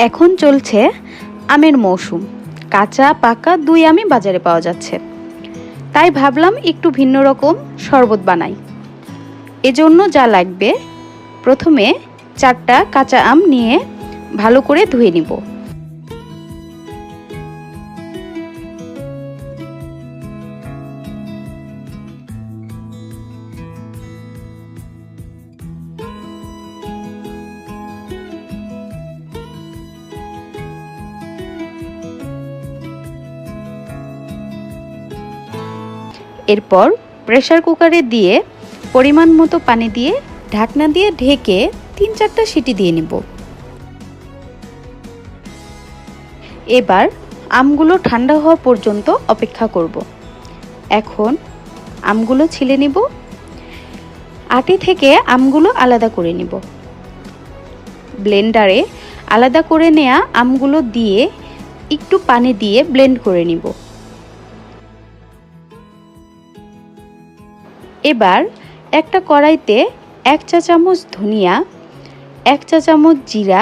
এখন চলছে আমের মৌসুম। কাঁচা পাকা দুই আমই বাজারে পাওয়া যাচ্ছে, তাই ভাবলাম একটু ভিন্ন রকম শরবত বানাই। এজন্য যা লাগবে, প্রথমে 4টা কাঁচা আম নিয়ে ভালো করে ধুয়ে নিব। এরপর প্রেসার কুকারে দিয়ে পরিমাণ মতো পানি দিয়ে ঢাকনা দিয়ে ঢেকে 3-4টা সিটি দিয়ে নিব। এবার আমগুলো ঠান্ডা হওয়া পর্যন্ত অপেক্ষা করব। এখন আমগুলো ছিলে নিব। আটি থেকে আমগুলো আলাদা করে নিব। ব্লেন্ডারে আলাদা করে নেওয়া আমগুলো দিয়ে একটু পানি দিয়ে ব্লেন্ড করে নিব। এবার একটা কড়াইতে 1 চা চামচ ধনিয়া, 1 চা চামচ জিরা,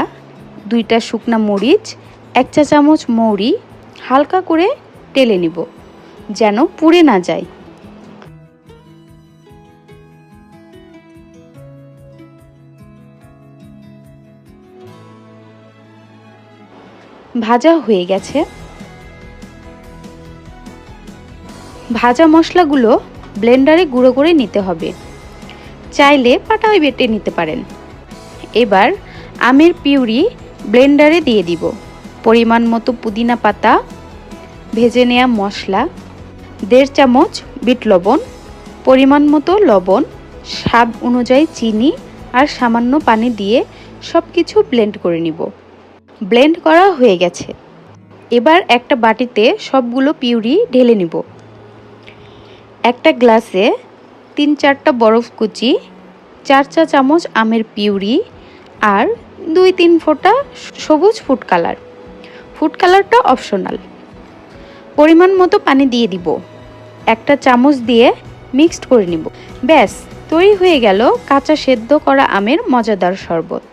2টা শুকনা মরিচ, 1 চা চামচ মৌরি হালকা করে টেলে নিব, যেন পুড়ে না যায়। ভাজা হয়ে গেছে। ভাজা মশলাগুলো ব্লেন্ডারে গুঁড়ো করে নিতে হবে, চাইলে পাটায় বেটে নিতে পারেন। এবার আমের পিউরি ব্লেন্ডারে দিয়ে দিব। পরিমাণ মতো পুদিনা পাতা, ভেজে নেওয়া মশলা, 1.5 চামচ বিট লবণ, পরিমাণ মতো লবণ, স্বাদ অনুযায়ী চিনি আর সামান্য পানি দিয়ে সব কিছু ব্লেন্ড করে নিব। ব্লেন্ড করা হয়ে গেছে। এবার একটা বাটিতে সবগুলো পিউরি ঢেলে নিব। একটা গ্লাসে 3-4টা বরফ কুচি, 4 চা চামচ আমের পিউরি আর 2-3 ফোঁটা সবুজ ফুড কালার। ফুড কালারটা অপশনাল। পরিমাণ মতো পানি দিয়ে দিব। একটা চামচ দিয়ে মিক্সড করে নিব। ব্যাস, তৈরি হয়ে গেল কাঁচা সেদ্ধ করা আমের মজাদার শরবত।